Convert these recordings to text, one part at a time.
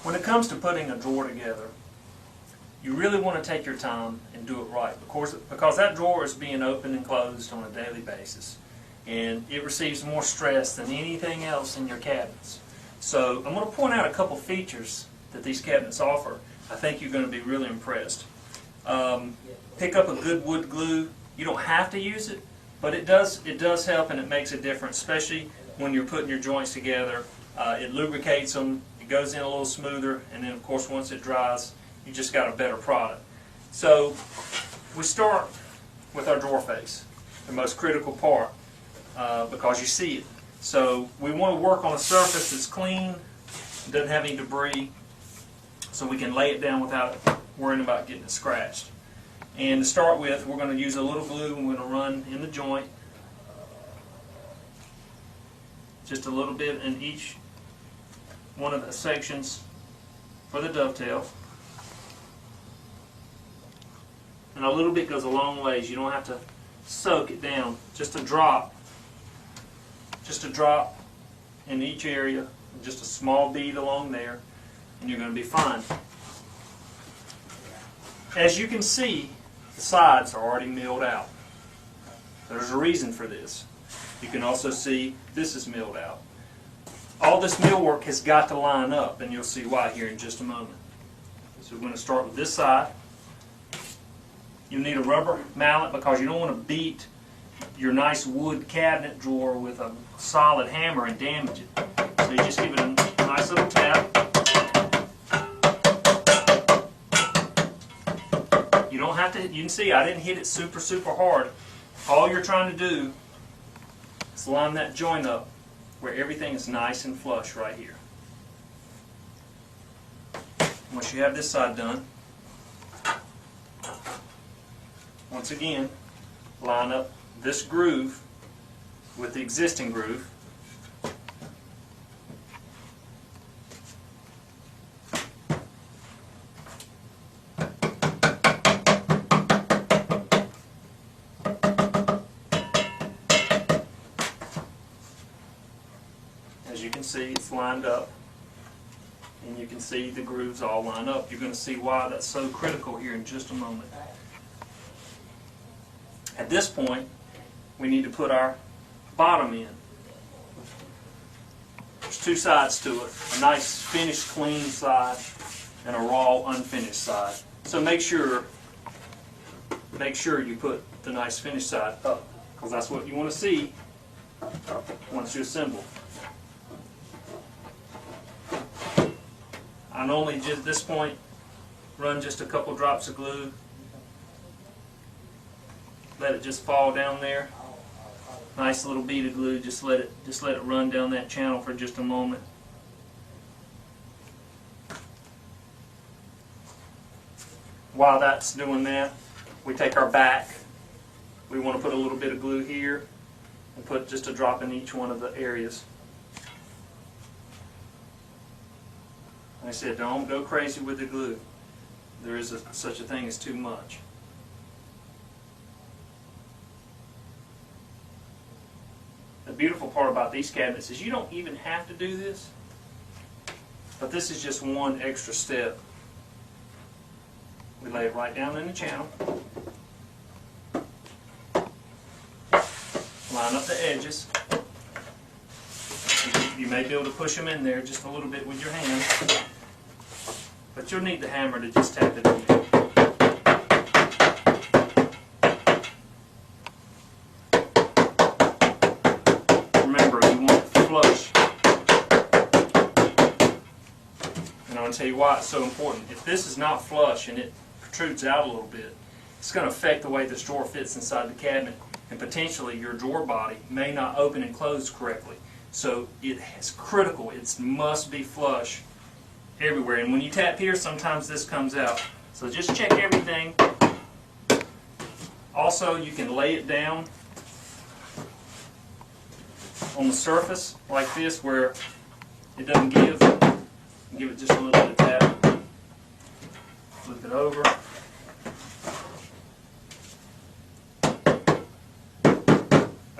When it comes to putting a drawer together, you really want to take your time and do it right, because that drawer is being opened and closed on a daily basis, and it receives more stress than anything else in your cabinets. So I'm going to point out a couple features that these cabinets offer. I think you're going to be really impressed. Pick up a good wood glue. You don't have to use it, but it does help, and it makes a difference, especially when you're putting your joints together. It lubricates them, it goes in a little smoother, and then of course once it dries, you just got a better product. So we start with our drawer face, the most critical part, because you see it. So we want to work on a surface that's clean, doesn't have any debris, so we can lay it down without worrying about getting it scratched. And to start with, we're going to use a little glue, and we're going to run in the joint, just a little bit in each one of the sections for the dovetail. And a little bit goes a long ways. You don't have to soak it down. Just a drop in each area, just a small bead along there, and you're going to be fine. As you can see, the sides are already milled out. There's a reason for this. You can also see this is milled out. All this millwork has got to line up, and you'll see why here in just a moment. So we're going to start with this side. You'll need a rubber mallet because you don't want to beat your nice wood cabinet drawer with a solid hammer and damage it. So you just give it a nice little tap. You don't have to, you can see I didn't hit it super hard. All you're trying to do is line that joint up where everything is nice and flush right here. Once you have this side done, once again, line up this groove with the existing groove. As you can see, it's lined up, and you can see the grooves all line up. You're going to see why that's so critical here in just a moment. At this point, we need to put our bottom in. There's two sides to it, a nice finished clean side and a raw unfinished side. So make sure you put the nice finished side up, because that's what you want to see once you assemble. I normally just at this point run just a couple drops of glue. Let it just fall down there. Nice little bead of glue. Just let it run down that channel for just a moment. While that's doing that, we take our back. We want to put a little bit of glue here and put just a drop in each one of the areas. Like I said, don't go crazy with the glue. There is such a thing as too much. The beautiful part about these cabinets is you don't even have to do this, but this is just one extra step. We lay it right down in the channel, line up the edges. You may be able to push them in there just a little bit with your hand, but you'll need the hammer to just tap it in there. I'll tell you why it's so important. If this is not flush and it protrudes out a little bit, it's going to affect the way this drawer fits inside the cabinet, and potentially your drawer body may not open and close correctly. So it's critical. It must be flush everywhere. And when you tap here, sometimes this comes out. So just check everything. Also, you can lay it down on the surface like this where it doesn't give. Give it just a little bit of tap. Flip it over.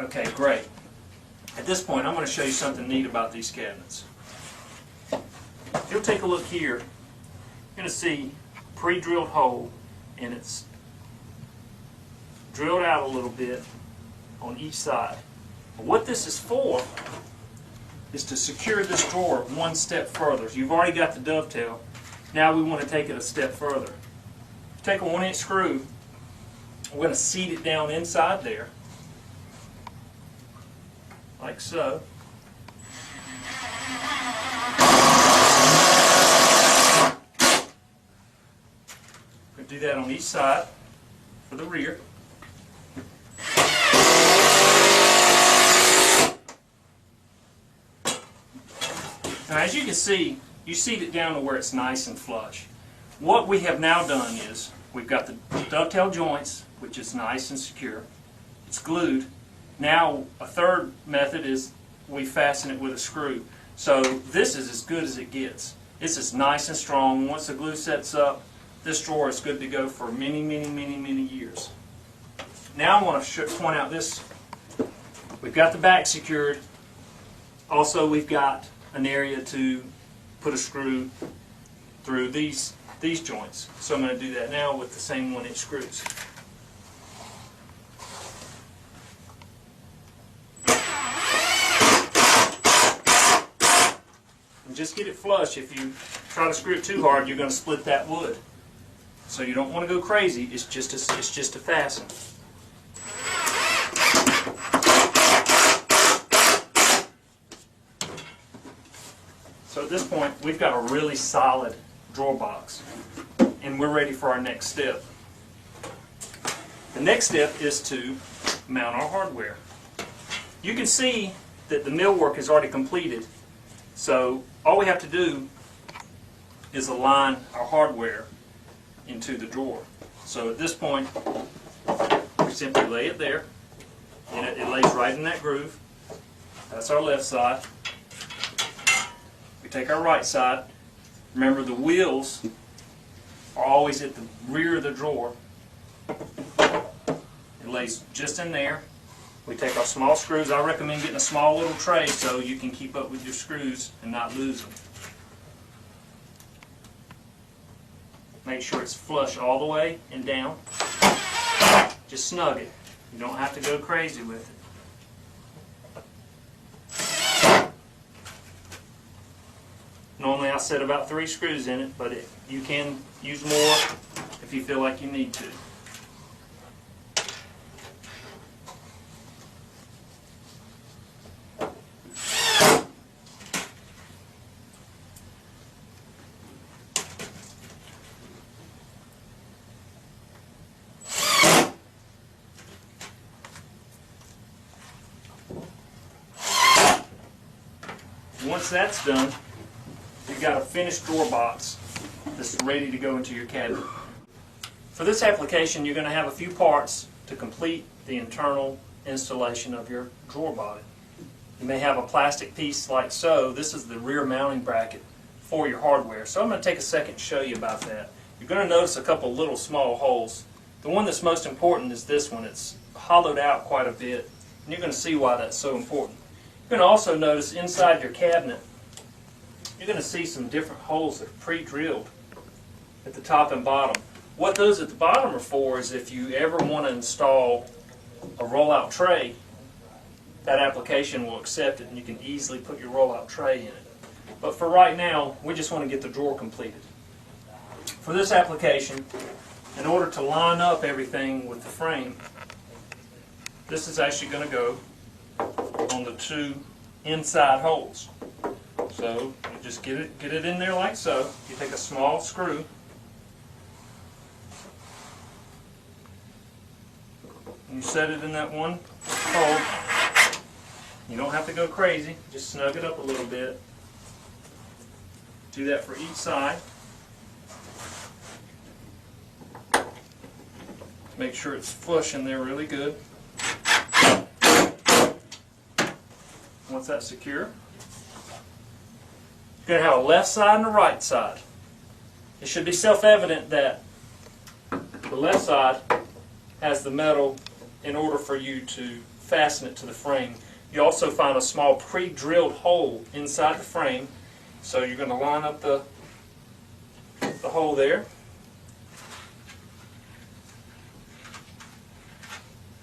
Okay, great. At this point, I'm going to show you something neat about these cabinets. If you'll take a look here, you're going to see a pre-drilled hole, and it's drilled out a little bit on each side. But what this is for is to secure this drawer one step further. So you've already got the dovetail. Now we want to take it a step further. Take a 1-inch screw. We're going to seat it down inside there, like so. We'll do that on each side for the rear. Now, as you can see, you seat it down to where it's nice and flush. What we have now done is we've got the dovetail joints, which is nice and secure. It's glued. Now, a third method is we fasten it with a screw. So this is as good as it gets. This is nice and strong. Once the glue sets up, this drawer is good to go for many, many, many, many years. Now I want to point out this. We've got the back secured. Also, we've got an area to put a screw through these joints. So I'm going to do that now with the same 1-inch screws. And just get it flush. If you try to screw it too hard, you're going to split that wood. So you don't want to go crazy. It's just a fasten. So at this point, we've got a really solid drawer box, and we're ready for our next step. The next step is to mount our hardware. You can see that the millwork is already completed, so all we have to do is align our hardware into the drawer. So at this point, we simply lay it there, and it lays right in that groove. That's our left side. We take our right side. Remember, the wheels are always at the rear of the drawer. It lays just in there. We take our small screws. I recommend getting a small little tray so you can keep up with your screws and not lose them. Make sure it's flush all the way and down. Just snug it. You don't have to go crazy with it. Normally I set about 3 screws in it, but you can use more if you feel like you need to. Once that's done, you've got a finished drawer box that's ready to go into your cabinet. For this application, you're going to have a few parts to complete the internal installation of your drawer body. You may have a plastic piece like so. This is the rear mounting bracket for your hardware. So I'm going to take a second to show you about that. You're going to notice a couple little small holes. The one that's most important is this one. It's hollowed out quite a bit, and you're going to see why that's so important. You're going to also notice inside your cabinet, you're going to see some different holes that are pre-drilled at the top and bottom. What those at the bottom are for is if you ever want to install a rollout tray, that application will accept it and you can easily put your rollout tray in it. But for right now, we just want to get the drawer completed. For this application, in order to line up everything with the frame, this is actually going to go on the 2 inside holes. So you just get it in there like so. You take a small screw, and you set it in that one hole. You don't have to go crazy, just snug it up a little bit. Do that for each side. Make sure it's flush in there really good. Once that's secure, you're going to have a left side and a right side. It should be self-evident that the left side has the metal in order for you to fasten it to the frame. You also find a small pre-drilled hole inside the frame, So you're going to line up the hole there.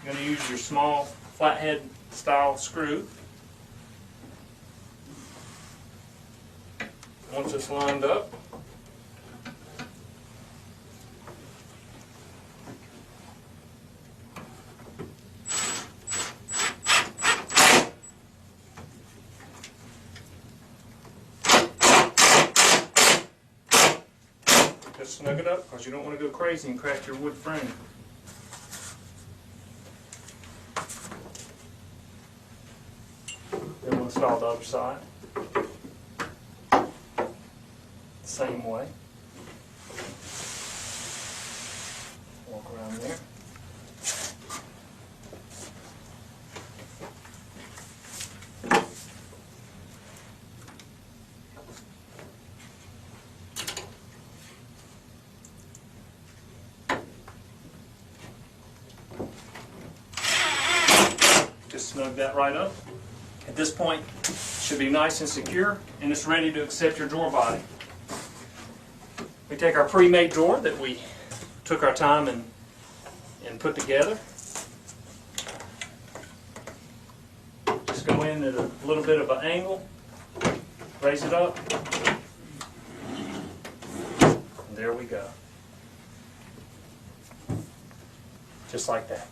You're going to use your small flathead style screw. Once it's lined up, just snug it up because you don't want to go crazy and crack your wood frame. Then we'll install the other side. Same way. Walk around there. Just snug that right up. At this point, it should be nice and secure, and it's ready to accept your drawer body. We take our pre-made drawer that we took our time and put together. Just go in at a little bit of an angle, raise it up, and there we go. Just like that.